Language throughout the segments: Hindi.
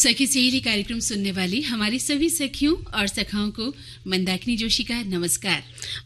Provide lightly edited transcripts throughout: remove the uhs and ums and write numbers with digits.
सखी सहेली कार्यक्रम सुनने वाली हमारी सभी सखियों और सखाओं को मंदाकिनी जोशी का नमस्कार,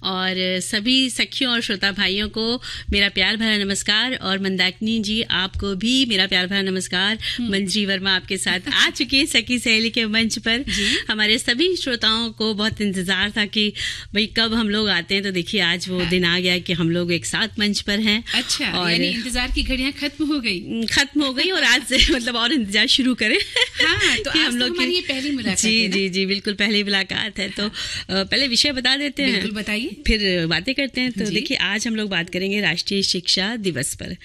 और सभी सखियों और श्रोता भाइयों को मेरा प्यार भरा नमस्कार। और मंदाकिनी जी आपको भी मेरा प्यार भरा नमस्कार। मंजरी वर्मा आपके साथ आ चुकी है सखी सहेली के मंच पर। हमारे सभी श्रोताओं को बहुत इंतजार था कि भाई कब हम लोग आते हैं, तो देखिए आज वो दिन आ गया कि हम लोग एक साथ मंच पर हैं। अच्छा, और यानी इंतजार की घड़ियां खत्म हो गई और आज से मतलब और इंतजार शुरू करें। हाँ, तो आज हम लोग हमारी ये पहली मुलाकात है। जी जी बिल्कुल पहली मुलाकात है। तो पहले विषय बता देते हैं, बिल्कुल बताइए, फिर बातें करते हैं। तो देखिए आज हम लोग बात करेंगे राष्ट्रीय शिक्षा दिवस पर,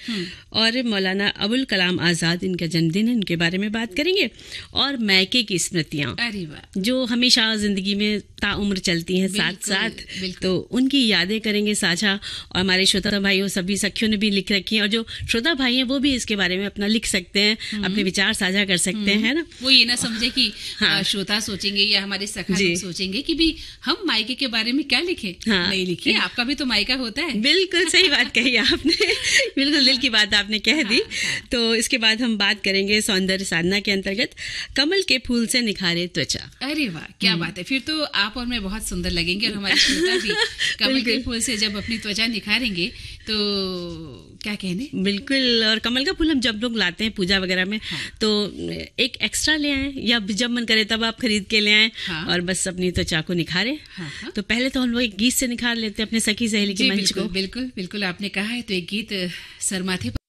और मौलाना अबुल कलाम आजाद, इनका जन्मदिन है, इनके बारे में बात करेंगे। और मायके की स्मृतियां, अरे वाह, जो हमेशा जिंदगी में ताउम्र चलती हैं साथ साथ, तो उनकी यादें करेंगे साझा। और हमारे श्रोता भाइयों सभी सखियों ने भी लिख रखी है, और जो श्रोता भाई हैं वो भी इसके बारे में अपना लिख सकते हैं, अपने विचार साझा कर सकते हैं, है ना। वो ये ना समझे कि श्रोता सोचेंगे या हमारे सखा लोग सोचेंगे कि भी हम मायके के बारे में क्या लिखे। नहीं लिखिए, आपका भी तो मायका होता है। बिल्कुल सही बात कही आपने, बिल्कुल दिल की बात आपने कह दी। तो इसके बाद हम बात करेंगे सौंदर्य साधना के अंतर्गत कमल के फूल से निखारे त्वचा। अरे वाह, क्या बात है, फिर तो आप और मैं बहुत सुंदर लगेंगे, और हमारे श्रोता भी कमल के फूल से जब अपनी त्वचा निखारेंगे तो क्या कहने। बिल्कुल, और कमल का फूल हम जब लोग लाते हैं पूजा वगैरह में, तो एक एक्स्ट्रा ले आए, या जब मन करे तब आप खरीद के ले आए, और बस अपनी त्वचा को निखारे। तो पहले तो हम लोग एक गीत से निखार लेते हैं अपने सखी सहेली के मंच को। बिल्कुल बिल्कुल, आपने कहा है तो एक गीत सरमाथे पर।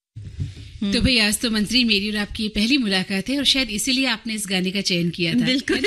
तो भाई आज तो मंत्री मेरी और आपकी पहली मुलाकात है, और शायद इसीलिए आपने इस गाने का चयन किया था। बिल्कुल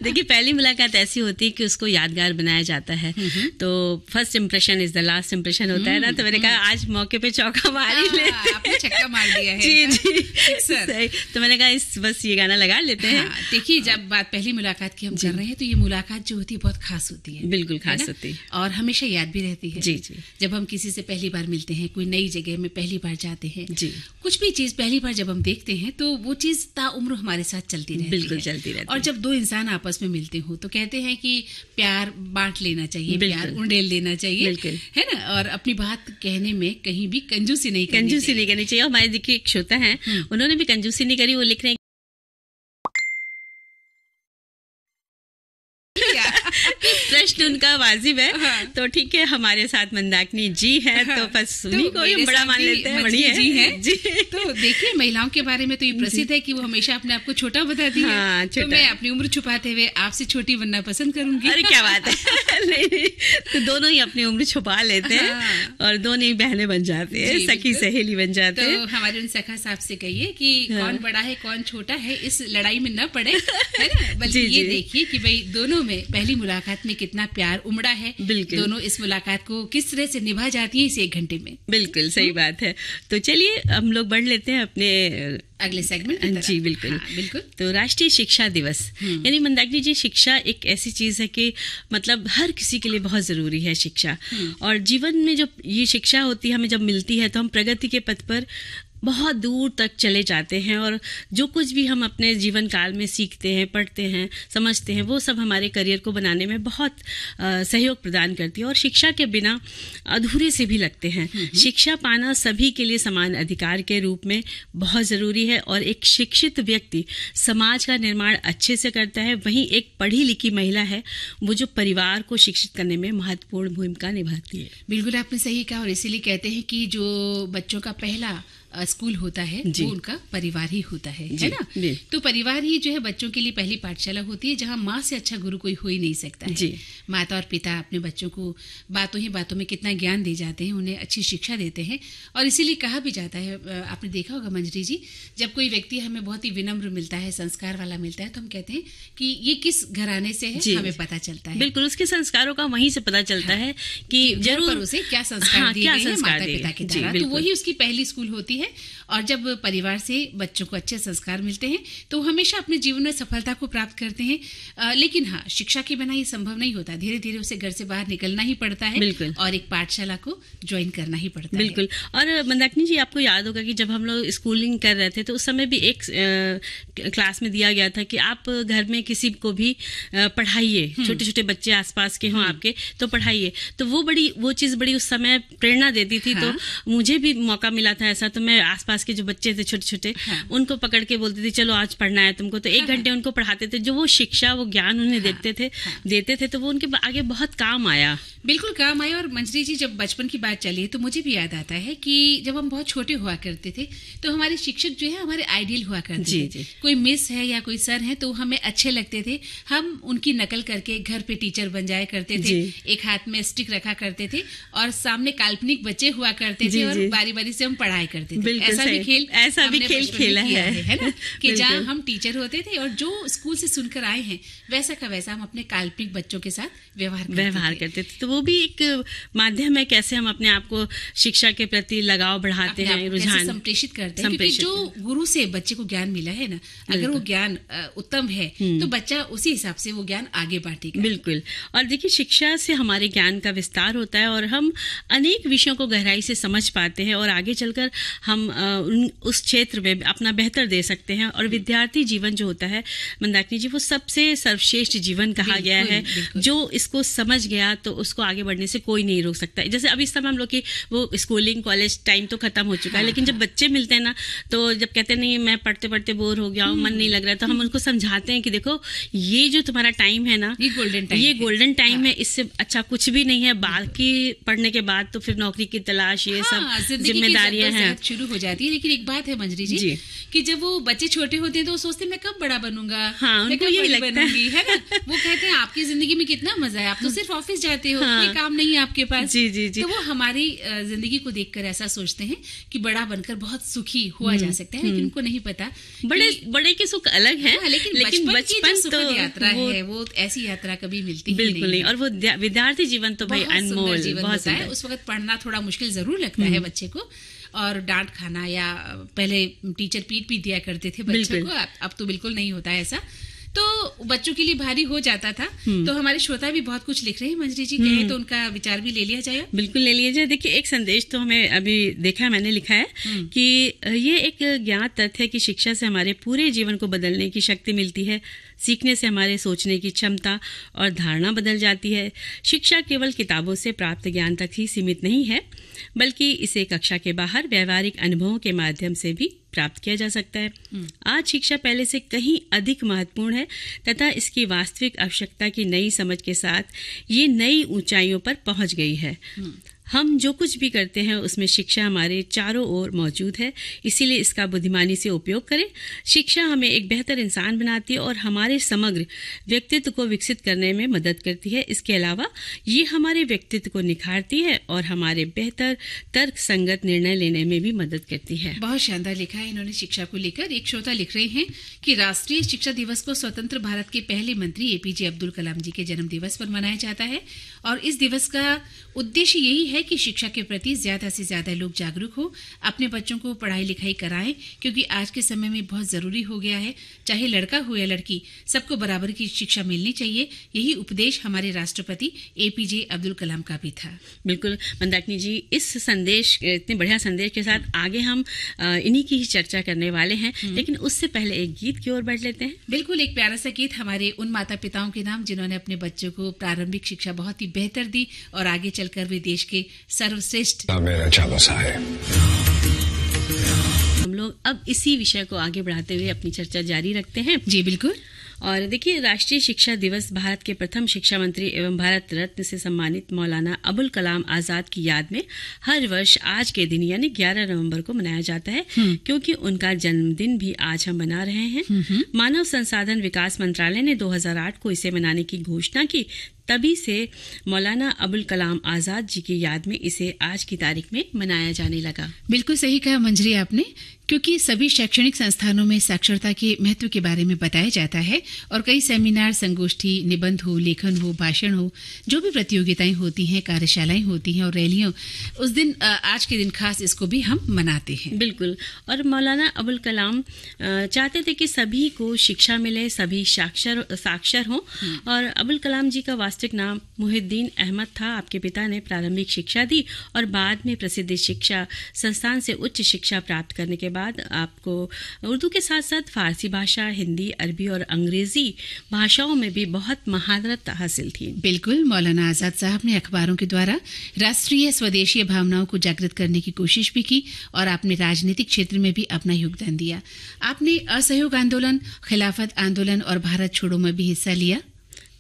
देखिए पहली मुलाकात ऐसी होती है कि उसको यादगार बनाया जाता है। तो first impression is the last impression होता है ना। तो मैंने कहा आज मौके पे चौका मार ही ले, आपने छक्का मार दिया है। जी सही। तो मैंने कहा बस ये गाना लगा लेते हैं। देखिए जब बात पहली मुलाकात की हम कर रहे हैं, तो ये मुलाकात जो होती है बहुत खास होती है। बिल्कुल खास होती है, और हमेशा याद भी रहती है। जी। जब हम किसी से पहली बार मिलते हैं, कोई नई जगह में पहली बार जाते हैं, जी, कुछ भी चीज पहली बार जब हम देखते हैं तो वो चीज ताउम्र हमारे साथ चलती रहती है। बिल्कुल चलती रहती है। और जब दो इंसान आपस में मिलते हो तो कहते हैं कि प्यार बांट लेना चाहिए, प्यार उंडेल लेना चाहिए, है ना। और अपनी बात कहने में कहीं भी कंजूसी नहीं करनी चाहिए। हमारे देखिए एक श्रोता है, उन्होंने भी कंजूसी नहीं करी, वो लिख रहे हैं प्रश्न उनका वाजिब है। तो ठीक है, हमारे साथ मंदाकिनी जी है, तो बस उन्हीं को ही बड़ा मान लेते हैं। बढ़िया जी है जी। तो देखिए महिलाओं के बारे में तो ये प्रसिद्ध है कि वो हमेशा अपने आप को छोटा बताती है। तो मैं अपनी उम्र छुपाते हुए आपसे छोटी बनना पसंद करूंगी। अरे क्या बात है। नहीं, तो दोनों ही अपनी उम्र छुपा लेते हैं, और दोनों ही बहनें बन जाते हैं, सखी सहेली बन जाते हैं। तो हमारे उन सखा साहब से कहिए कि कौन बड़ा है कौन छोटा है, इस लड़ाई में न पड़े, है ना। बल्कि ये देखिए कि भाई दोनों में पहली मुलाकात में कितना प्यार उमड़ा है। दोनों इस मुलाकात को किस तरह से निभा जाती है इस एक घंटे में। बिल्कुल सही बात है। तो चलिए हम लोग बढ़ लेते हैं अपने अगले सेगमेंट। जी बिल्कुल बिल्कुल। तो राष्ट्रीय शिक्षा दिवस, यानी मंदाकिनी जी शिक्षा एक ऐसी चीज है कि मतलब हर किसी के लिए बहुत जरूरी है शिक्षा। और जीवन में जो ये शिक्षा होती है हमें जब मिलती है, तो हम प्रगति के पथ पर बहुत दूर तक चले जाते हैं, और जो कुछ भी हम अपने जीवन काल में सीखते हैं, पढ़ते हैं, समझते हैं, वो सब हमारे करियर को बनाने में बहुत सहयोग प्रदान करती है। और शिक्षा के बिना अधूरे से भी लगते हैं। शिक्षा पाना सभी के लिए समान अधिकार के रूप में बहुत ज़रूरी है, और एक शिक्षित व्यक्ति समाज का निर्माण अच्छे से करता है। वहीं एक पढ़ी लिखी महिला है वो जो परिवार को शिक्षित करने में महत्वपूर्ण भूमिका निभाती है। बिल्कुल आपने सही कहा, और इसीलिए कहते हैं कि जो बच्चों का पहला स्कूल होता है वो उनका परिवार ही होता है ना। तो परिवार ही जो है बच्चों के लिए पहली पाठशाला होती है, जहाँ माँ से अच्छा गुरु कोई हो ही नहीं सकता है। माता और पिता अपने बच्चों को बातों ही बातों में कितना ज्ञान दे जाते हैं, उन्हें अच्छी शिक्षा देते हैं। और इसीलिए कहा भी जाता है, आपने देखा होगा मंजरी जी, जब कोई व्यक्ति हमें बहुत ही विनम्र मिलता है, संस्कार वाला मिलता है, तो हम कहते हैं कि ये किस घराने से है, हमें पता चलता है। बिल्कुल, उसके संस्कारों का वहीं से पता चलता है कि जरूर उसे क्या संस्कार दिए गए हैं माता पिता की तरह। तो वही उसकी पहली स्कूल होती है। और जब परिवार से बच्चों को अच्छे संस्कार मिलते हैं तो हमेशा अपने जीवन में सफलता को प्राप्त करते हैं। लेकिन हाँ, शिक्षा के बिना ये संभव नहीं होता। धीरे धीरे उसे घर से बाहर निकलना ही पड़ता है। बिल्कुल। और एक पाठशाला को ज्वाइन करना ही पड़ता है। बिल्कुल। और मंदाकिनी जी आपको याद होगा कि जब हम लोग स्कूलिंग कर रहे थे तो उस समय भी एक क्लास में दिया गया था कि आप घर में किसी को भी पढ़ाइए, छोटे छोटे बच्चे आसपास के हों आपके तो पढ़ाइए। तो वो चीज़ बड़ी उस समय प्रेरणा देती थी। तो मुझे भी मौका मिला था ऐसा, तो में आसपास के जो बच्चे थे छोटे छोटे, उनको पकड़ के बोलती थी चलो आज पढ़ना है तुमको, तो 1 घंटे उनको पढ़ाते थे। जो वो शिक्षा, वो ज्ञान उन्हें देते थे, तो वो उनके आगे बहुत काम आया। बिल्कुल काम आया। और मंजरी जी, जब बचपन की बात चली तो मुझे भी याद आता है कि जब हम बहुत छोटे हुआ करते थे तो हमारे शिक्षक जो है हमारे आइडियल हुआ करते थे। कोई मिस है या कोई सर है तो हमें अच्छे लगते थे, हम उनकी नकल करके घर पे टीचर बन जाया करते थे। एक हाथ में स्टिक रखा करते थे और सामने काल्पनिक बच्चे हुआ करते थे और बारी बारी से हम पढ़ाई करते थे। ऐसा भी खेल खेला है ना, कि जहाँ हम टीचर होते थे और जो स्कूल से सुनकर आए हैं वैसा का वैसा हम अपने काल्पनिक बच्चों के साथ व्यवहार करते थे। तो वो भी एक माध्यम है कैसे हम अपने आप को शिक्षा के प्रति लगाव बढ़ाते हैं, रुझान संप्रेषित करते हैं। क्योंकि जो गुरु से बच्चे को ज्ञान मिला है ना, अगर वो ज्ञान उत्तम है तो बच्चा उसी हिसाब से वो ज्ञान आगे बांटेगा। बिल्कुल। और देखिए, शिक्षा से हमारे ज्ञान का विस्तार होता है और हम अनेक विषयों को गहराई से समझ पाते हैं और आगे चलकर हम उस क्षेत्र में अपना बेहतर दे सकते हैं। और विद्यार्थी जीवन जो होता है मंदाकिनी जी, वो सबसे सर्वश्रेष्ठ जीवन कहा गया है। जो इसको समझ गया तो उसको आगे बढ़ने से कोई नहीं रोक सकता। जैसे अभी इस समय हम लोग की वो स्कूलिंग कॉलेज टाइम तो खत्म हो चुका है, लेकिन जब बच्चे मिलते हैं ना, तो जब कहते हैं नहीं मैं पढ़ते पढ़ते बोर हो गया हूँ, मन नहीं लग रहा है, तो हम उनको समझाते हैं कि देखो ये जो तुम्हारा टाइम है ना, ये गोल्डन टाइम है, इससे अच्छा कुछ भी नहीं है। बाकी पढ़ने के बाद तो फिर नौकरी की तलाश, ये सब जिम्मेदारियां हैं, शुरू हो जाती है। लेकिन एक बात है मंजरी जी, कि जब वो बच्चे छोटे होते हैं तो वो सोचते हैं मैं कब बड़ा बनूंगा, उनको यही लगता है ना। वो कहते हैं आपकी जिंदगी में कितना मजा है, आप तो सिर्फ ऑफिस जाते हो, कोई काम नहीं है आपके पास। तो वो हमारी जिंदगी को देखकर ऐसा सोचते हैं कि बड़ा बनकर बहुत सुखी हुआ जा सकता है, लेकिन उनको नहीं पता बड़े के सुख अलग है, लेकिन बचपन की जो यात्रा है वो ऐसी यात्रा कभी मिलती बिल्कुल नहीं। और वो विद्यार्थी जीवन तो भाई अनमोल जीवन होता है। उस वक्त पढ़ना थोड़ा मुश्किल जरूर लगता है बच्चे को, और डांट खाना या पहले टीचर पीट भी दिया करते थे बच्चों को, अब तो बिल्कुल नहीं होता है ऐसा, तो बच्चों के लिए भारी हो जाता था। तो हमारे श्रोता भी बहुत कुछ लिख रहे हैं मंजरी जी, कहें तो उनका विचार भी ले लिया जाए। बिल्कुल ले लिया जाए। देखिए, एक संदेश तो हमें अभी देखा, मैंने लिखा है कि ये एक ज्ञात तथ्य है कि शिक्षा से हमारे पूरे जीवन को बदलने की शक्ति मिलती है। सीखने से हमारे सोचने की क्षमता और धारणा बदल जाती है। शिक्षा केवल किताबों से प्राप्त ज्ञान तक ही सीमित नहीं है, बल्कि इसे कक्षा के बाहर व्यवहारिक अनुभवों के माध्यम से भी प्राप्त किया जा सकता है। आज शिक्षा पहले से कहीं अधिक महत्वपूर्ण है तथा इसकी वास्तविक आवश्यकता की नई समझ के साथ ये नई ऊंचाइयों पर पहुंच गई है। हम जो कुछ भी करते हैं उसमें शिक्षा हमारे चारों ओर मौजूद है, इसीलिए इसका बुद्धिमानी से उपयोग करें। शिक्षा हमें एक बेहतर इंसान बनाती है और हमारे समग्र व्यक्तित्व को विकसित करने में मदद करती है। इसके अलावा ये हमारे व्यक्तित्व को निखारती है और हमारे बेहतर तर्क संगत निर्णय लेने में भी मदद करती है। बहुत शानदार लिखा है इन्होंने शिक्षा को लेकर। एक श्रोता लिख रहे हैं कि राष्ट्रीय शिक्षा दिवस को स्वतंत्र भारत के पहले मंत्री एपीजे अब्दुल कलाम जी के जन्म दिवस पर मनाया जाता है और इस दिवस का उद्देश्य यही है कि शिक्षा के प्रति ज्यादा से ज्यादा लोग जागरूक हो, अपने बच्चों को पढ़ाई लिखाई कराएं, क्योंकि आज के समय में बहुत जरूरी हो गया है। चाहे लड़का हो या लड़की, सबको बराबर की शिक्षा मिलनी चाहिए। यही उपदेश हमारे राष्ट्रपति एपीजे अब्दुल कलाम का भी था। बिल्कुल मंदाकिनी जी, इस संदेश, इतने बढ़िया संदेश के साथ आगे हम इन्हीं की ही चर्चा करने वाले हैं, लेकिन उससे पहले एक गीत की ओर बढ़ लेते हैं। बिल्कुल, एक प्यारा सा गीत हमारे उन माता पिताओं के नाम जिन्होंने अपने बच्चों को प्रारंभिक शिक्षा बहुत ही बेहतर दी और आगे चलकर भी देश के सर्वश्रेष्ठ मेरा चालसा है। हम लोग अब इसी विषय को आगे बढ़ाते हुए अपनी चर्चा जारी रखते हैं। जी बिल्कुल। और देखिए, राष्ट्रीय शिक्षा दिवस भारत के प्रथम शिक्षा मंत्री एवं भारत रत्न से सम्मानित मौलाना अबुल कलाम आजाद की याद में हर वर्ष आज के दिन यानी 11 नवंबर को मनाया जाता है, क्योंकि उनका जन्मदिन भी आज हम मना रहे हैं। मानव संसाधन विकास मंत्रालय ने 2008 को इसे मनाने की घोषणा की। तभी से मौलाना अबुल कलाम आजाद जी की याद में इसे आज की तारीख में मनाया जाने लगा। बिल्कुल सही कहा मंजरी आपने, क्योंकि सभी शैक्षणिक संस्थानों में साक्षरता के महत्व के बारे में बताया जाता है और कई सेमिनार, संगोष्ठी, निबंध हो, लेखन हो, भाषण हो, जो भी प्रतियोगिताएं होती हैं, कार्यशालाएं होती हैं और रैलियां, उस दिन आज के दिन खास इसको भी हम मनाते हैं। बिल्कुल। और मौलाना अबुल कलाम चाहते थे कि सभी को शिक्षा मिले, सभी साक्षर हों। और अबुल कलाम जी का वास्तविक नाम मुहिद्दीन अहमद था। आपके पिता ने प्रारंभिक शिक्षा दी और बाद में प्रसिद्ध शिक्षा संस्थान से उच्च शिक्षा प्राप्त करने के बाद आपको उर्दू के साथ साथ फारसी भाषा, हिंदी, अरबी और अंग्रेजी भाषाओं में भी बहुत महारत हासिल थी। बिल्कुल, मौलाना आज़ाद साहब ने अखबारों के द्वारा राष्ट्रीय स्वदेशी भावनाओं को जागृत करने की कोशिश भी की और आपने राजनीतिक क्षेत्र में भी अपना योगदान दिया। आपने असहयोग आंदोलन, खिलाफत आंदोलन और भारत छोड़ो में भी हिस्सा लिया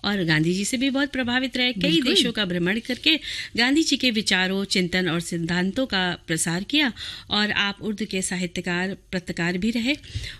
और गांधी जी से भी बहुत प्रभावित रहे। कई देशों का भ्रमण करके गांधी जी के विचारों, चिंतन और सिद्धांतों का प्रसार किया और आप उर्दू के साहित्यकार, पत्रकार भी रहे।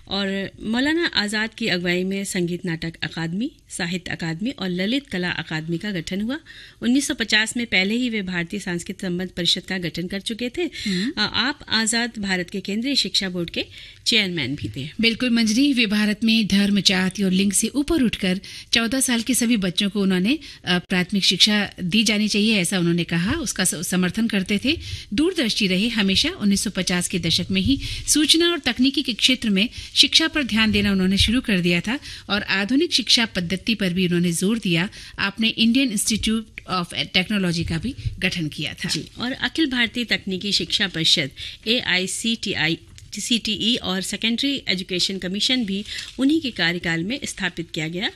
और मौलाना आज़ाद की अगुवाई में संगीत नाटक अकादमी, साहित्य अकादमी और ललित कला अकादमी का गठन हुआ। 1950 में पहले ही वे भारतीय सांस्कृतिक संबंध परिषद का गठन कर चुके थे। आप आज़ाद भारत के केंद्रीय शिक्षा बोर्ड के चेयरमैन भी थे। बिल्कुल मंजरी, वे भारत में धर्म, जाति और लिंग से ऊपर उठकर 14 साल के सभी बच्चों को उन्होंने प्राथमिक शिक्षा दी जानी चाहिए, ऐसा उन्होंने कहा। उसका समर्थन करते थे। दूरदर्शी रहे हमेशा। 1950 के दशक में ही सूचना और तकनीकी के क्षेत्र में शिक्षा पर ध्यान देना उन्होंने शुरू कर दिया था और आधुनिक शिक्षा पद्धति पर भी उन्होंने जोर दिया। आपने इंडियन इंस्टीट्यूट ऑफ टेक्नोलॉजी का भी गठन किया था जी। और अखिल भारतीय तकनीकी शिक्षा परिषद AICTE और सेकेंडरी एजुकेशन कमीशन भी उन्हीं के कार्यकाल में स्थापित किया गया।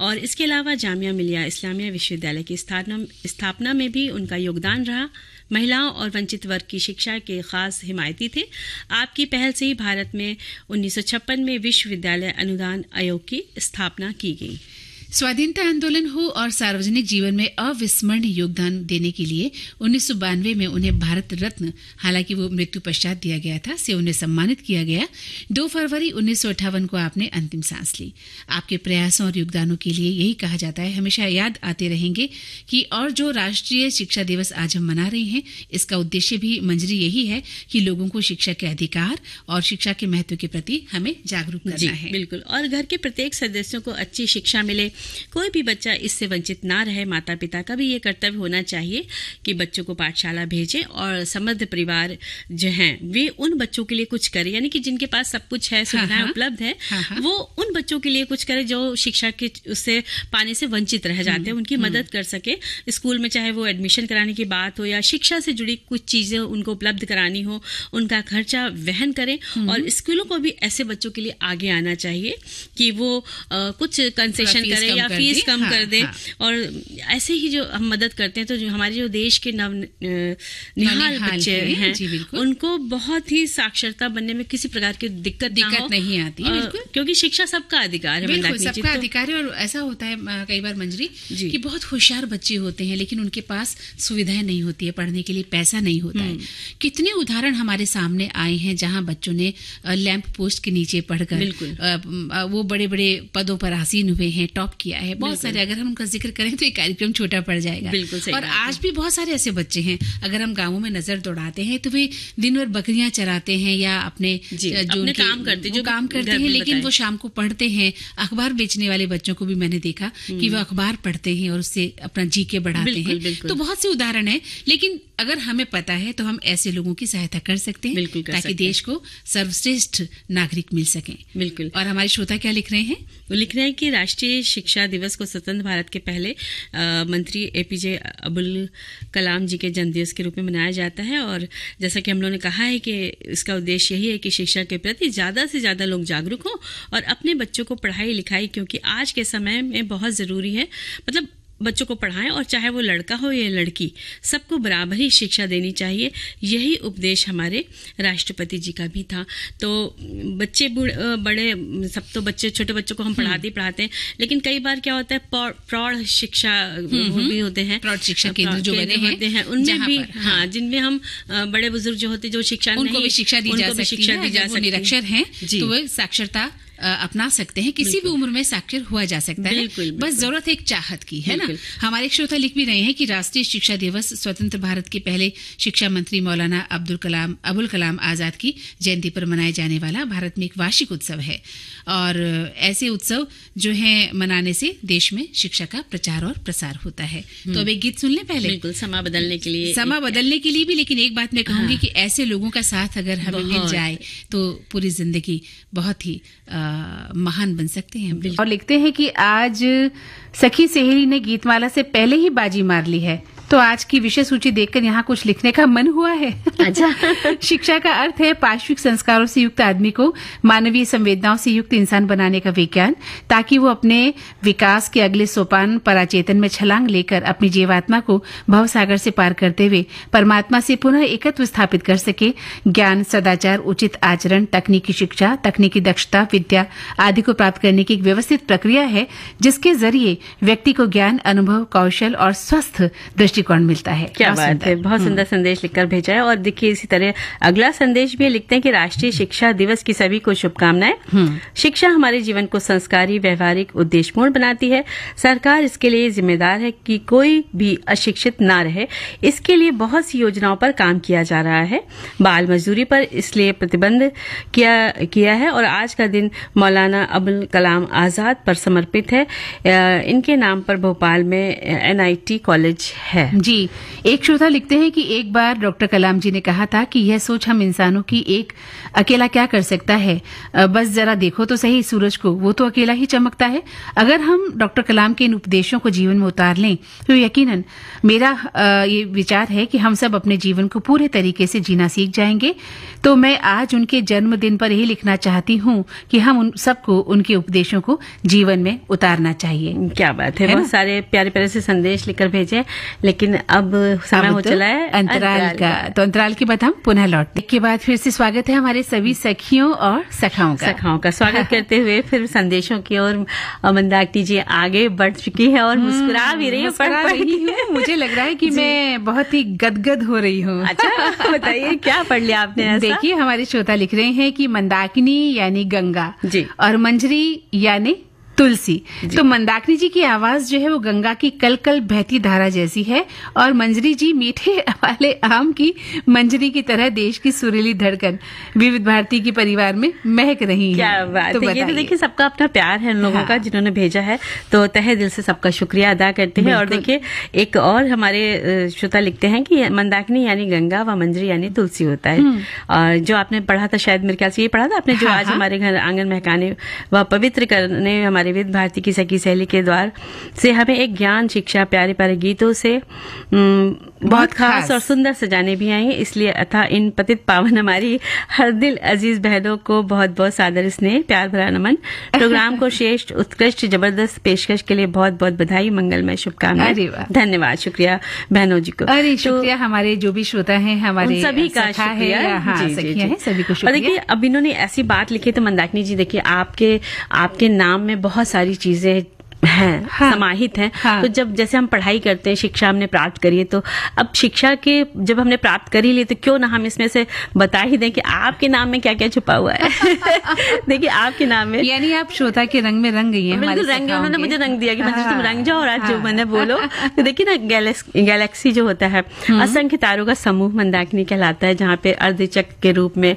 और इसके अलावा जामिया मिलिया इस्लामिया विश्वविद्यालय की स्थापना में भी उनका योगदान रहा। महिलाओं और वंचित वर्ग की शिक्षा के खास हिमायती थे। आपकी पहल से ही भारत में 1956 में विश्वविद्यालय अनुदान आयोग की स्थापना की गई। स्वाधीनता आंदोलन हो और सार्वजनिक जीवन में अविस्मरणीय योगदान देने के लिए 1992 में उन्हें भारत रत्न, हालांकि वो मृत्यु पश्चात दिया गया था, से उन्हें सम्मानित किया गया। 2 फरवरी 1958 को आपने अंतिम सांस ली। आपके प्रयासों और योगदानों के लिए यही कहा जाता है, हमेशा याद आते रहेंगे कि और जो राष्ट्रीय शिक्षा दिवस आज हम मना रहे हैं, इसका उद्देश्य भी मंजरी यही है कि लोगों को शिक्षा के अधिकार और शिक्षा के महत्व के प्रति हमें जागरूक करना है। बिल्कुल, और घर के प्रत्येक सदस्यों को अच्छी शिक्षा मिले, कोई भी बच्चा इससे वंचित ना रहे। माता पिता का भी ये कर्तव्य होना चाहिए कि बच्चों को पाठशाला भेजें और समृद्ध परिवार जो हैं वे उन बच्चों के लिए कुछ करें, यानी कि जिनके पास सब कुछ है, सुविधाएं उपलब्ध है, वो उन बच्चों के लिए कुछ करे जो शिक्षा के उससे पाने से वंचित रह जाते हैं, उनकी मदद कर सके। स्कूल में चाहे वो एडमिशन कराने की बात हो या शिक्षा से जुड़ी कुछ चीजें उनको उपलब्ध करानी हो, उनका खर्चा वहन करें। और स्कूलों को भी ऐसे बच्चों के लिए आगे आना चाहिए कि वो कुछ कंसेशन करें या फीस कम कर दे। और ऐसे ही जो हम मदद करते हैं तो जो हमारे जो देश के निहाल बच्चे हैं उनको बहुत ही साक्षरता बनने में किसी प्रकार की दिक्कत नहीं आती है। बिल्कुल, क्योंकि शिक्षा सबका अधिकार है, सबका अधिकार है। और ऐसा होता है कई बार मंजरी कि बहुत होशियार बच्चे होते हैं लेकिन उनके पास सुविधाएं नहीं होती है, पढ़ने के लिए पैसा नहीं होता है। कितने उदाहरण हमारे सामने आए हैं जहां बच्चों ने लैंप पोस्ट के नीचे पढ़कर वो बड़े बड़े पदों पर आसीन हुए हैं, टॉप किया है। बहुत सारे, अगर हम उनका जिक्र करें तो ये कार्यक्रम छोटा पड़ जाएगा। और आज भी बहुत सारे ऐसे बच्चे हैं, अगर हम गांवों में नजर दौड़ाते हैं तो वे दिन भर बकरियां चराते हैं या अपने जो काम करते हैं लेकिन वो शाम को पढ़ते हैं। अखबार बेचने वाले बच्चों को भी मैंने देखा कि वो अखबार पढ़ते हैं और उससे अपना जीके बढ़ाते हैं। तो बहुत से उदाहरण है, लेकिन अगर हमें पता है तो हम ऐसे लोगों की सहायता कर सकते हैं ताकि देश को सर्वश्रेष्ठ नागरिक मिल सके। बिल्कुल। और हमारे श्रोता क्या लिख रहे हैं? वो लिख रहे हैं कि राष्ट्रीय शिक्षा दिवस को स्वतंत्र भारत के पहले मंत्री APJ अब्दुल कलाम जी के जन्मदिवस के रूप में मनाया जाता है। और जैसा कि हम लोगों ने कहा है कि इसका उद्देश्य यही है कि शिक्षा के प्रति ज़्यादा से ज़्यादा लोग जागरूक हों और अपने बच्चों को पढ़ाई लिखाई, क्योंकि आज के समय में बहुत ज़रूरी है, मतलब बच्चों को पढ़ाएं और चाहे वो लड़का हो या लड़की, सबको बराबर ही शिक्षा देनी चाहिए। यही उपदेश हमारे राष्ट्रपति जी का भी था। तो बच्चे बड़े सब तो बच्चे, छोटे बच्चों को हम पढ़ाते हैं, लेकिन कई बार क्या होता है प्रौढ़ शिक्षा भी होते हैं, प्रौढ़ शिक्षा केंद्र जो बने हैं उनमें भी जिनमें हम बड़े बुजुर्ग जो होते जो शिक्षा उनको भी शिक्षा दी जा सकती है। निरक्षर हैं तो वे साक्षरता अपना सकते हैं, किसी भी उम्र में साक्षर हुआ जा सकता है। बस जरूरत है एक चाहत की, है ना। हमारे श्रोता लिख भी रहे हैं कि राष्ट्रीय शिक्षा दिवस स्वतंत्र भारत के पहले शिक्षा मंत्री मौलाना अब्दुल कलाम आजाद की जयंती पर मनाए जाने वाला भारत में एक वार्षिक उत्सव है और ऐसे उत्सव जो है मनाने से देश में शिक्षा का प्रचार और प्रसार होता है। तो अब एक गीत सुन लें पहले। बिल्कुल, समा बदलने के लिए भी। लेकिन एक बात मैं कहूंगी कि ऐसे लोगों का साथ अगर हमें मिल जाए तो पूरी जिंदगी बहुत ही महान बन सकते हैं। और लिखते हैं कि आज सखी सहेली ने गीतमाला से पहले ही बाजी मार ली है, तो आज की विषय सूची देखकर यहाँ कुछ लिखने का मन हुआ है। अच्छा। शिक्षा का अर्थ है पाश्विक संस्कारों से युक्त आदमी को मानवीय संवेदनाओं से युक्त इंसान बनाने का विज्ञान, ताकि वो अपने विकास के अगले सोपान पराचेतन में छलांग लेकर अपनी जीवात्मा को भवसागर से पार करते हुए परमात्मा से पुनः एकत्व स्थापित कर सके। ज्ञान, सदाचार, उचित आचरण, तकनीकी शिक्षा, तकनीकी दक्षता, विद्या आदि को प्राप्त करने की एक व्यवस्थित प्रक्रिया है, जिसके जरिए व्यक्ति को ज्ञान, अनुभव, कौशल और स्वस्थ दृष्टिकोण मिलता है। क्या बात है, बहुत सुंदर संदेश लिखकर भेजा है। और देखिए इसी तरह अगला संदेश भी लिखते हैं कि राष्ट्रीय शिक्षा दिवस की सभी को शुभकामनाएं। शिक्षा हमारे जीवन को संस्कारी, व्यवहारिक, उद्देश्यपूर्ण बनाती है। सरकार इसके लिए जिम्मेदार है कि कोई भी अशिक्षित ना रहे। इसके लिए बहुत सी योजनाओं पर काम किया जा रहा है। बाल मजदूरी पर इसलिए प्रतिबंध किया है और आज का दिन मौलाना अबुल कलाम आजाद पर समर्पित है। इनके नाम पर भोपाल में NIT कॉलेज है। जी, एक श्रोता लिखते हैं कि एक बार डॉक्टर कलाम जी ने कहा था कि यह सोच हम इंसानों की एक अकेला क्या कर सकता है, बस जरा देखो तो सही सूरज को, वो तो अकेला ही चमकता है। अगर हम डॉक्टर कलाम के इन उपदेशों को जीवन में उतार लें तो यकीनन मेरा ये विचार है कि हम सब अपने जीवन को पूरे तरीके से जीना सीख जाएंगे। तो मैं आज उनके जन्मदिन पर यही लिखना चाहती हूँ कि हम उन सबको उनके उपदेशों को जीवन में उतारना चाहिए। क्या बात है, बहुत सारे प्यारे प्यारे से संदेश लिखकर भेजे, लेकिन अब समय हो चला है अंतराल का। तो अंतराल के बाद हम पुनः लौटने के बाद फिर से स्वागत है हमारे सभी सखियों और सखाओं का स्वागत करते हुए फिर संदेशों की ओर मंदाकिनी जी आगे बढ़ चुकी है और मुस्कुरा भी रही है। मुझे लग रहा है कि मैं बहुत ही गदगद हो रही हूँ। अच्छा, बताइए क्या पढ़ लिया आपने ऐसा? देखिए हमारे श्रोता लिख रहे हैं कि मंदाकिनी यानी गंगा जी, और मंजरी यानी तुलसी। तो मंदाकिनी जी की आवाज जो है वो गंगा की कल कल बहती धारा जैसी है और मंजरी जी मीठे वाले आम की मंजरी की तरह देश की सुरीली धड़कन विविध भारती की परिवार में महक रही है। क्या बात है, ये तो देखिए सबका अपना प्यार है इन लोगों का जिन्होंने भेजा है, तो तहे दिल से सबका शुक्रिया अदा करते हैं। और देखिए एक और हमारे श्रोता लिखते हैं कि मंदाकिनी यानी गंगा व मंजरी यानी तुलसी होता है। और जो आपने पढ़ा था, शायद मेरे ख्याल से ये पढ़ा था आपने, जो आज हमारे घर आंगन महकाने व पवित्र करने हमारे विविध भारती की सखी सहेली के द्वार से हमें एक ज्ञान, शिक्षा, प्यारे प्यारे गीतों से बहुत खास और सुंदर सजाने भी आई है। इसलिए अथा इन पतित पावन हमारी हर दिल अजीज बहनों को बहुत बहुत सादर स्नेह, प्यार भरा नमन। प्रोग्राम को श्रेष्ठ, उत्कृष्ट, जबरदस्त पेशकश के लिए बहुत बहुत बधाई, मंगलमय शुभकामनाएं। धन्यवाद, शुक्रिया बहनों जी को। अरे शुक्रिया, हमारे जो भी श्रोता हैं हमारे सभी का शुक्रिया, सभी को शुक्रिया। देखिए अब इन्होंने ऐसी बात लिखी, तो मंदाकिनी जी देखिए आपके नाम में बहुत सारी चीजें हैं, समाहित हैं। तो जब जैसे हम पढ़ाई करते हैं, शिक्षा हमने प्राप्त करी है, तो अब शिक्षा के जब हमने प्राप्त करी ली तो क्यों ना हम इसमें से बता ही दें कि आपके नाम में क्या क्या छुपा हुआ है। देखिए आपके नाम में, यानी आप श्रोता के रंग में रंग गई हैं। बिल्कुल रंग, उन्होंने मुझे रंग दिया कि तुम रंग जाओ और आज जो मैंने बोलो। तो देखिए ना, गैलेक्सी जो होता है, असंख्य तारों का समूह मंदाकिनी कहलाता है, जहाँ पे अर्धचक्र के रूप में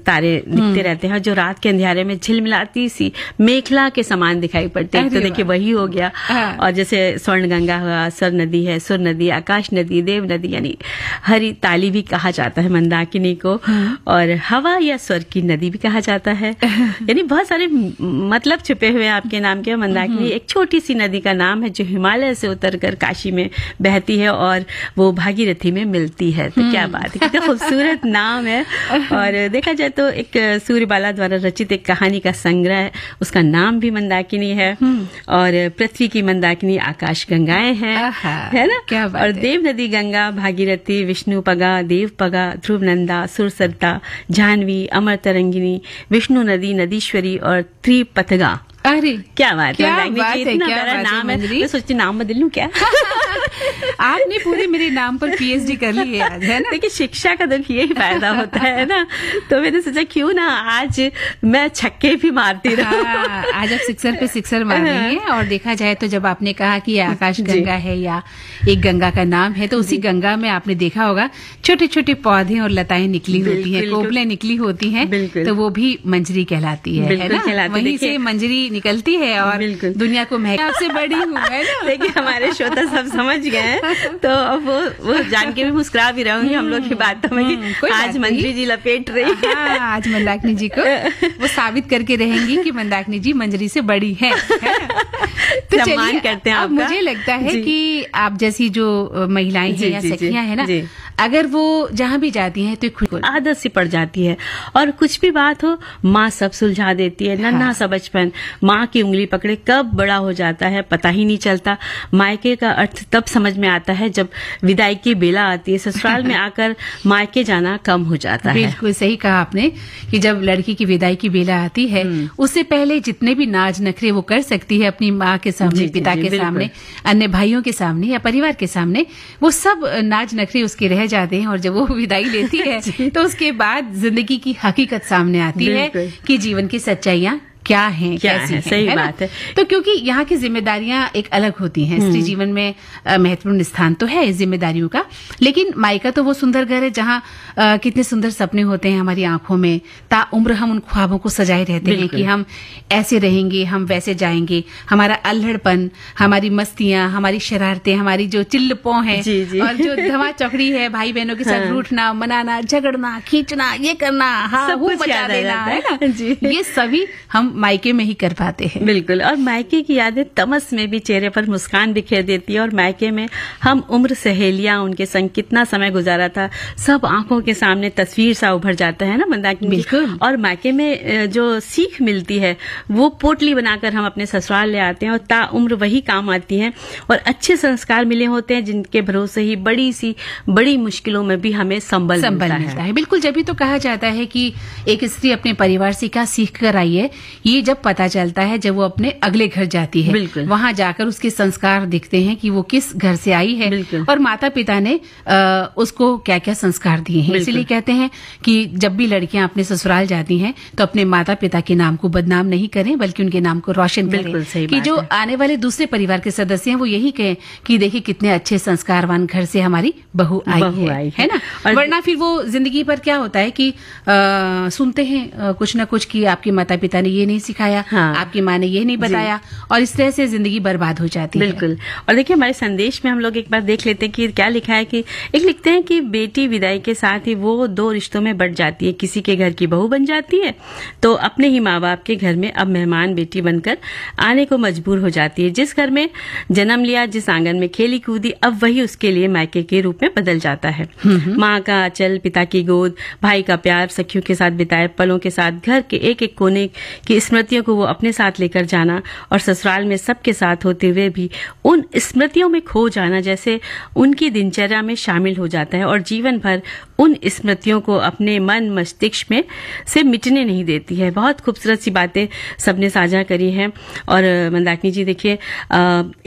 तारे दिखते रहते हैं, जो रात के अंधेरे में झिलमिलाती सी मेखला के समान दिखाई पड़ते हैं। तो देखिए वही हो गया। और जैसे स्वर्ण गंगा हुआ, सर नदी है, सुर नदी, आकाश नदी, देव नदी, यानी हरी ताली भी कहा जाता है मंदाकिनी को, और हवा या स्वर की नदी भी कहा जाता है। यानी बहुत सारे मतलब छुपे हुए आपके नाम के। मंदाकिनी एक छोटी सी नदी का नाम है जो हिमालय से उतरकर काशी में बहती है और वो भागीरथी में मिलती है। तो क्या बात है, कितना खूबसूरत नाम है। और देखा जाए तो एक सूर्यबाला द्वारा रचित एक कहानी का संग्रह, उसका नाम भी मंदाकिनी है। और पृथ्वी की मंदाकिनी आकाश गंगाएं हैं, है ना। क्या बात और देव नदी गंगा, भागीरथी, विष्णु पगा, देव पगा, ध्रुव नंदा, सुरसद्दा, जाह्नवी, अमर तरंगिनी, विष्णु नदी, नदीश्वरी और त्रिपथगा। अरे क्या बात है, इतना बड़ा नाम है। मैं सोचती नाम बदल लूं क्या। आपने पूरे मेरे नाम पर PhD कर ली है ना। देखिए शिक्षा का तो यही फायदा होता है ना, तो मैंने सोचा क्यों ना आज मैं छक्के भी मारती रहूं। आज आप सिक्सर पे सिक्सर मार रही हैं। और देखा जाए तो जब आपने कहा कि आकाश गंगा है या एक गंगा का नाम है, तो उसी गंगा में आपने देखा होगा छोटे छोटे पौधे और लताएं निकली होती हैं, कोपलें निकली होती हैं, तो वो भी मंजरी कहलाती है ना। वहीं से मंजरी निकलती है और दुनिया को महक। आपसे बड़ी हूँ मैं ना। देखिए हमारे श्रोता सब समझ गए हैं तो अब वो जान के भी मुस्कुरा भी रहूंगी हम लोग की बातों में कि आज मंजरी जी लपेट रही है। आज मंदाकिनी जी को वो साबित करके रहेंगी कि मंदाकिनी जी मंजरी से बड़ी हैं। तो सम्मान करते हैं आपका। मुझे लगता है कि आप जैसी जो महिलाएं हैं या सखियां हैं ना, अगर वो जहाँ भी जाती हैं तो खुद आदत सी पड़ जाती है और कुछ भी बात हो माँ सब सुलझा देती है। नन्हा सा बचपन माँ की उंगली पकड़े कब बड़ा हो जाता है पता ही नहीं चलता। मायके का अर्थ तब समझ में आता है जब विदाई की बेला आती है। ससुराल में आकर मायके जाना कम हो जाता है। बिल्कुल सही कहा आपने कि जब लड़की की विदाई की बेला आती है उससे पहले जितने भी नाज नखरे वो कर सकती है अपनी माँ के सामने, पिता के सामने, अन्य भाइयों के सामने या परिवार के सामने, वो सब नाज नखरे उसके रह जाते हैं। और जब वो विदाई लेती है तो उसके बाद जिंदगी की हकीकत सामने आती है कि जीवन की सच्चाइयां क्या हैं, कैसी हैं, सही बात है। तो क्योंकि यहाँ की जिम्मेदारियां एक अलग होती हैं। स्त्री जीवन में महत्वपूर्ण स्थान तो है इस जिम्मेदारियों का, लेकिन मायका तो वो सुंदर घर है जहाँ कितने सुंदर सपने होते हैं हमारी आंखों में। ताउम्र हम उन ख्वाबों को सजाए रहते हैं कि हम ऐसे रहेंगे, हम वैसे जाएंगे। हमारा अल्हड़पन, हमारी मस्तियां, हमारी शरारतें, हमारी जो चिल्लपो है और जो धमा चौकड़ी है, भाई बहनों के साथ रूठना, मनाना, झगड़ना, खींचना, ये करना, हाँ वो बचा देना, है ना, ये सभी हम मायके में ही कर पाते हैं। बिल्कुल। और मायके की यादें तमस में भी चेहरे पर मुस्कान बिखेर देती है। और मायके में हम उम्र सहेलियां उनके संग कितना समय गुजारा था सब आंखों के सामने तस्वीर सा उभर जाता है ना मंदाकिनी। बिल्कुल। और मायके में जो सीख मिलती है वो पोटली बनाकर हम अपने ससुराल ले आते हैं और ता उम्र वही काम आती है। और अच्छे संस्कार मिले होते हैं जिनके भरोसे ही बड़ी मुश्किलों में भी हमें संबल मिलता है। बिल्कुल। जब भी तो कहा जाता है कि एक स्त्री अपने परिवार से क्या सीख कर आई है, ये जब पता चलता है जब वो अपने अगले घर जाती है। बिल्कुल। वहां जाकर उसके संस्कार दिखते हैं कि वो किस घर से आई है और माता पिता ने उसको क्या क्या संस्कार दिए हैं। इसलिए कहते हैं कि जब भी लड़कियां अपने ससुराल जाती हैं तो अपने माता पिता के नाम को बदनाम नहीं करें बल्कि उनके नाम को रोशन करें। कि जो आने वाले दूसरे परिवार के सदस्य हैं वो यही कहें कि देखिए कितने अच्छे संस्कारवान घर से हमारी बहू आई है ना। वरना फिर वो जिंदगी पर क्या होता है कि सुनते हैं कुछ ना कुछ कि आपके माता पिता ने ये नहीं सिखाया, आपकी माँ ने ये नहीं बताया, और इस तरह से जिंदगी बर्बाद हो जाती है। बिल्कुल। और देखिए हमारे संदेश में हम लोग एक बार देख लेते हैं कि क्या लिखा है। कि एक लिखते हैं कि बेटी विदाई के साथ ही वो दो रिश्तों में बंट जाती है। किसी के घर की बहू बन जाती है तो अपने ही माँ बाप के घर में अब मेहमान बेटी बनकर आने को मजबूर हो जाती है। जिस घर में जन्म लिया, जिस आंगन में खेली कूदी, अब वही उसके लिए मायके के रूप में बदल जाता है। माँ का आंचल, पिता की गोद, भाई का प्यार, सखियों के साथ बिताए पलों के साथ घर के एक एक कोने की स्मृतियों को वो अपने साथ लेकर जाना और ससुराल में सबके साथ होते हुए भी उन स्मृतियों में खो जाना जैसे उनकी दिनचर्या में शामिल हो जाता है और जीवन भर उन स्मृतियों को अपने मन मस्तिष्क में से मिटने नहीं देती है। बहुत खूबसूरत सी बातें सबने साझा करी हैं। और मंदाकिनी जी देखिए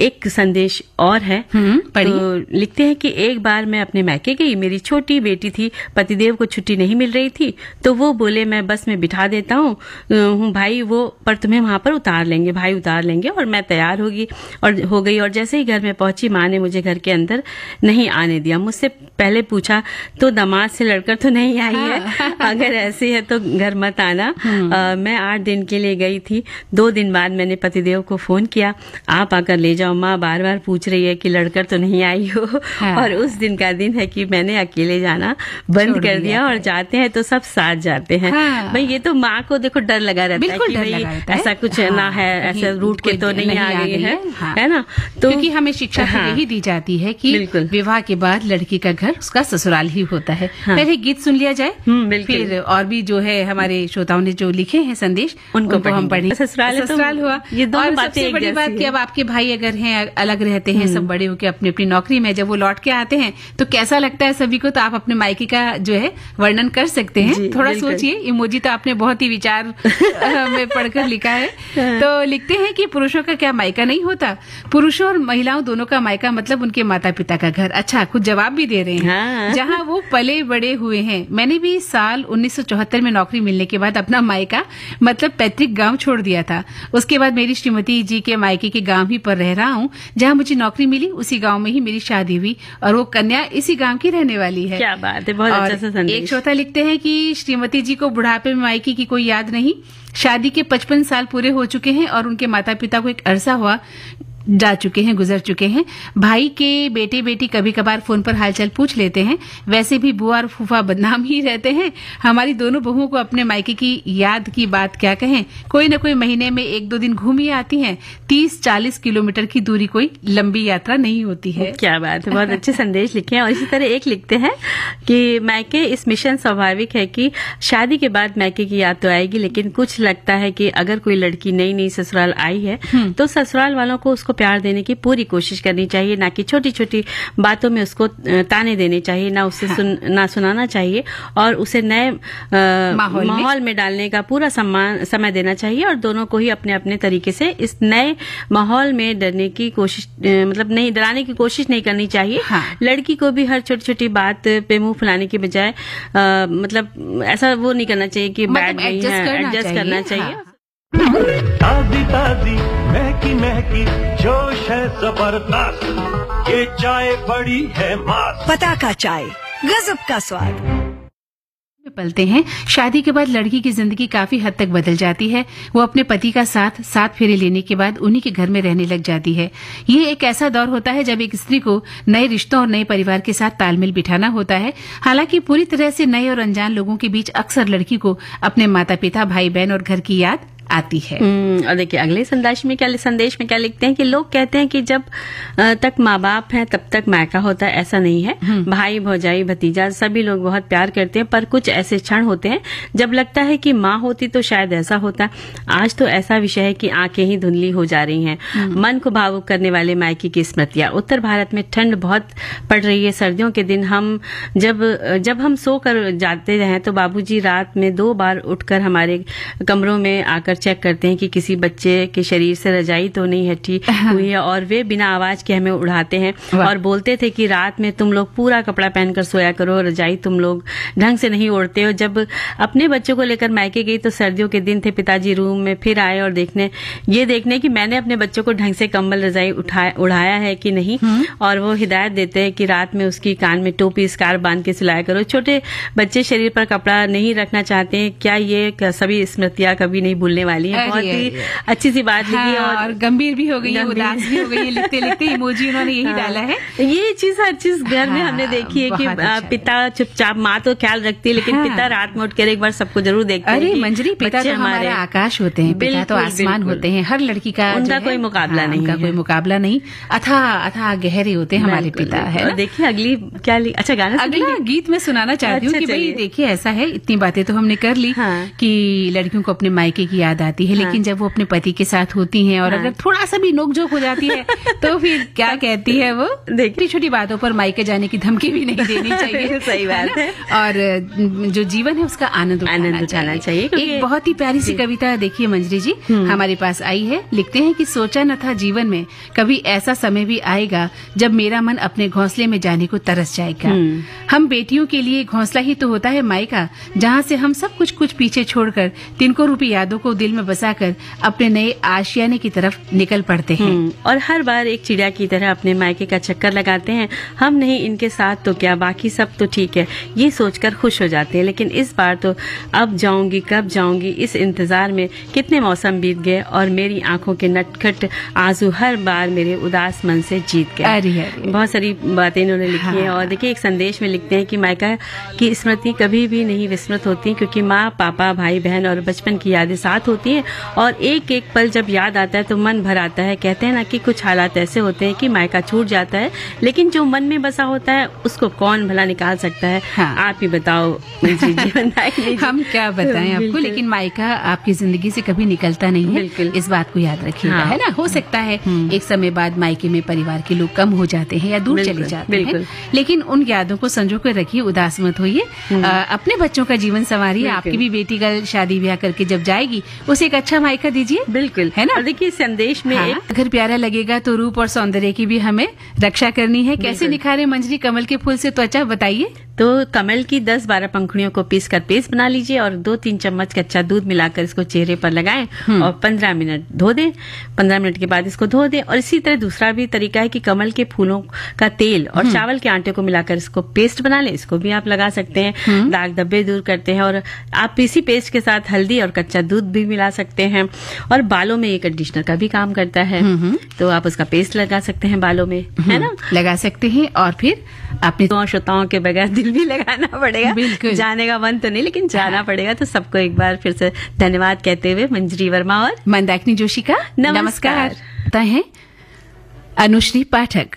एक संदेश और है, तो लिखते हैं कि एक बार मैं अपने मायके गई, मेरी छोटी बेटी थी, पतिदेव को छुट्टी नहीं मिल रही थी तो वो बोले मैं बस में बिठा देता हूँ भाई, वो पर तुम्हें वहां पर उतार लेंगे, भाई उतार लेंगे। और मैं तैयार हो गई और जैसे ही घर में पहुंची माँ ने मुझे घर के अंदर नहीं आने दिया। मुझसे पहले पूछा तो दामाद से लड़कर तो नहीं आई है, अगर ऐसे है तो घर मत आना। मैं 8 दिन के लिए गई थी। 2 दिन बाद मैंने पतिदेव को फोन किया, आप आकर ले जाओ, माँ बार बार पूछ रही है कि लड़कर तो नहीं आई हो। और उस दिन का दिन है कि मैंने अकेले जाना बंद कर दिया और जाते हैं तो सब साथ जाते हैं। भाई ये तो माँ को देखो डर लगा रहता है कि भाई ऐसा कुछ ना है, ऐसा रूट के तो नहीं आ गई है ना। तो क्योंकि हमें शिक्षा तो यही दी जाती है कि विवाह के बाद लड़की का घर उसका ससुराल ही होता है। पहले गीत सुन लिया जाए, फिर और भी जो है हमारे श्रोताओं ने जो लिखे हैं संदेश उनको हम पढ़ें। ससुराल हुआ ये दोनों बातें। सबसे बड़ी बात कि अब आपके भाई अगर हैं अलग रहते हैं, सब बड़े होकर अपनी अपनी नौकरी में, जब वो लौट के आते हैं तो कैसा लगता है सभी को, तो आप अपने मायके का जो है वर्णन कर सकते हैं। थोड़ा सोचिए, इमोजी तो आपने बहुत ही विचार में पढ़कर लिखा है। तो लिखते हैं कि पुरुषों का क्या मायका नहीं होता, पुरुषों और महिलाओं दोनों का मायका मतलब उनके माता पिता का घर। अच्छा, खुद जवाब भी दे रहे हैं, जहाँ वो पले बड़े हुए हैं। मैंने भी साल 1974 में नौकरी मिलने के बाद अपना मायका मतलब पैतृक गांव छोड़ दिया था। उसके बाद मेरी श्रीमती जी के मायके के गांव ही पर रह रहा हूँ। जहाँ मुझे नौकरी मिली उसी गांव में ही मेरी शादी हुई और वो कन्या इसी गांव की रहने वाली है। क्या बात है, बहुत अच्छा सा संदेश। एक श्रोता लिखते हैं कि श्रीमती जी को बुढ़ापे में मायके की कोई याद नहीं, शादी के 55 साल पूरे हो चुके हैं और उनके माता पिता को एक अरसा हुआ जा चुके हैं, गुजर चुके हैं। भाई के बेटे बेटी कभी कभार फोन पर हालचाल पूछ लेते हैं, वैसे भी बुआ और फूफा बदनाम ही रहते हैं। हमारी दोनों बहुओं को अपने मायके की याद की बात क्या कहें, कोई न कोई महीने में 1-2 दिन घूम ही आती हैं। 30-40 किलोमीटर की दूरी कोई लंबी यात्रा नहीं होती है। क्या बात है, बहुत अच्छे संदेश लिखे हैं। और इसी तरह एक लिखते हैं कि मायके इस मिशन स्वाभाविक है कि शादी के बाद मायके की याद तो आएगी, लेकिन कुछ लगता है कि अगर कोई लड़की नई नई ससुराल आई है तो ससुराल वालों को उसको प्यार देने की पूरी कोशिश करनी चाहिए, ना कि छोटी छोटी बातों में उसको ताने देने चाहिए, ना उससे ना सुनाना चाहिए, और उसे नए माहौल में डालने का पूरा समय देना चाहिए। और दोनों को ही अपने अपने तरीके से इस नए माहौल में डरने की कोशिश, मतलब नहीं डराने की कोशिश नहीं करनी चाहिए। लड़की को भी हर छोटी छोटी बात पे मुंह फुलाने की बजाय मतलब ऐसा वो नहीं करना चाहिए कि बैड नहीं है, एडजस्ट करना चाहिए। ताजी ताजी महकी महकी जोश है जबरदस्त, ये चाय बड़ी है मस्त। पताका चाय, गजब का स्वाद। पलते हैं, शादी के बाद लड़की की जिंदगी काफी हद तक बदल जाती है। वो अपने पति का साथ फेरे लेने के बाद उन्हीं के घर में रहने लग जाती है। ये एक ऐसा दौर होता है जब एक स्त्री को नए रिश्तों और नए परिवार के साथ तालमेल बिठाना होता है। हालांकि पूरी तरह से नए और अनजान लोगों के बीच अक्सर लड़की को अपने माता पिता, भाई बहन और घर की याद आती है। और देखिए अगले संदेश में क्या लिखते हैं कि लोग कहते हैं कि जब तक माँ बाप हैं तब तक मायका होता है। ऐसा नहीं है, भाई भौजाई भतीजा सभी लोग बहुत प्यार करते हैं, पर कुछ ऐसे क्षण होते हैं जब लगता है कि माँ होती तो शायद ऐसा होता। आज तो ऐसा विषय है कि आंखें ही धुंधली हो जा रही हैं। मन को भावुक करने वाले मायके की स्मृतियां। उत्तर भारत में ठंड बहुत पड़ रही है। सर्दियों के दिन हम जब हम सो कर जाते हैं तो बाबूजी रात में 2 बार उठकर हमारे कमरों में आकर चेक करते हैं कि किसी बच्चे के शरीर से रजाई तो नहीं हटी हुई है, और वे बिना आवाज के हमें उड़ाते हैं और बोलते थे कि रात में तुम लोग पूरा कपड़ा पहनकर सोया करो, रजाई तुम लोग ढंग से नहीं ओढ़ते हो। जब अपने बच्चों को लेकर मायके गई तो सर्दियों के दिन थे। पिताजी रूम में फिर आए और देखने कि मैंने अपने बच्चों को ढंग से कंबल रजाई उड़ाया है कि नहीं, और वो हिदायत देते हैं कि रात में उसकी कान में टोपी स्कार्फ बांध के सुलाया करो। छोटे बच्चे शरीर पर कपड़ा नहीं रखना चाहते हैं। क्या ये सभी स्मृतियां कभी नहीं भूलने वाली है। बहुत ही अच्छी सी बात लिखी है और गंभीर भी हो गई है, उदास भी हो गई है। लिखते लिखते इमोजी उन्होंने यही डाला है। ये चीज हर चीज घर में हमने देखी है कि पिता चुपचाप, माँ तो ख्याल रखती है लेकिन पिता रात में उठकर एक बार सबको जरूर देखते हैं। अरे मंजरी, पिता तो हमारे आकाश होते हैं, पिता तो आसमान होते हैं। हर लड़की का उनका कोई मुकाबला नहीं, कोई मुकाबला नहीं। अथाह गहरे होते हैं हमारे पिता, है। देखिए अगली क्या अच्छा गाना, अगला गीत मैं सुनाना चाहती हूँ कि भाई देखिए ऐसा है, इतनी बातें तो हमने कर ली कि लड़कियों को अपने मायके की याद आती है, लेकिन जब वो अपने पति के साथ होती हैं और अगर थोड़ा सा भी नोकझोंक हो जाती है तो फिर क्या कहती है वो, छोटी छोटी बातों पर मायके जाने की धमकी भी नहीं देनी चाहिए। सही बात है। और जो जीवन है उसका आनंद उठाना चाहिए। एक बहुत ही प्यारी सी कविता देखिए मंजरी जी हमारे पास आई है। लिखते हैं कि सोचा न था जीवन में कभी ऐसा समय भी आएगा जब मेरा मन अपने घोंसले में जाने को तरस जाएगा। हम बेटियों के लिए घोंसला ही तो होता है मायका, जहाँ से हम सब कुछ पीछे छोड़कर तिनको रूपी यादों को दिल में बसाकर अपने नए आशियाने की तरफ निकल पड़ते हैं। और हर बार एक चिड़िया की तरह अपने मायके का चक्कर लगाते हैं। हम नहीं इनके साथ तो क्या, बाकी सब तो ठीक है, ये सोचकर खुश हो जाते हैं। लेकिन इस बार तो अब जाऊंगी कब जाऊंगी, इस इंतजार में कितने मौसम बीत गए और मेरी आंखों के नटखट आंसू हर बार मेरे उदास मन से जीत गए। बहुत सारी बातें इन्होंने लिखी है। और देखिए एक संदेश में लिखते हैं कि मायका की स्मृति कभी भी नहीं विस्मृत होती, क्योंकि माँ पापा भाई बहन और बचपन की यादें साथ होती हैं। और एक एक पल जब याद आता है तो मन भर आता है। कहते हैं ना कि कुछ हालात ऐसे होते हैं कि मायका छूट जाता है, लेकिन जो मन में बसा होता है उसको कौन भला निकाल सकता है। आप ही बताओ जीवन हम क्या बताएं आपको, लेकिन मायका आपकी जिंदगी से कभी निकलता नहीं है, इस बात को याद रखिएगा, है ना। हो सकता है एक समय बाद मायके में परिवार के लोग कम हो जाते हैं या दूर चले जाते हैं, लेकिन उन यादों को संजो कर रखिए, उदास मत होइए। अपने बच्चों का जीवन संवारिए। आपकी भी बेटी कल शादी ब्याह करके जब जाएगी उसे एक अच्छा मायका दीजिए, बिल्कुल, है ना। देखिए संदेश में अगर प्यारा लगेगा तो रूप और सौंदर्य की भी हमें रक्षा करनी है। कैसे निखारे मंजरी कमल के फूल से त्वचा, बताइए। तो कमल की 10-12 पंखुड़ियों को पीस कर पेस्ट बना लीजिए और 2-3 चम्मच कच्चा दूध मिलाकर इसको चेहरे पर लगाएं और 15 मिनट धो दें। 15 मिनट के बाद इसको धो दें। और इसी तरह दूसरा भी तरीका है कि कमल के फूलों का तेल और चावल के आटे को मिलाकर इसको पेस्ट बना लें, इसको भी आप लगा सकते हैं। दाग धब्बे दूर करते हैं। और आप इसी पेस्ट के साथ हल्दी और कच्चा दूध भी मिला सकते हैं। और बालों में ये कंडीशनर का भी काम करता है, तो आप उसका पेस्ट लगा सकते हैं बालों में, है ना, लगा सकते हैं। और फिर अपनी श्रोताओं के बगैर दिल भी लगाना पड़ेगा। बिल्कुल, जाने का मन तो नहीं, लेकिन जाना पड़ेगा। तो सबको एक बार फिर से धन्यवाद कहते हुए मंजरी वर्मा और मंदाकिनी जोशी का नमस्कार। है अनुश्री पाठक।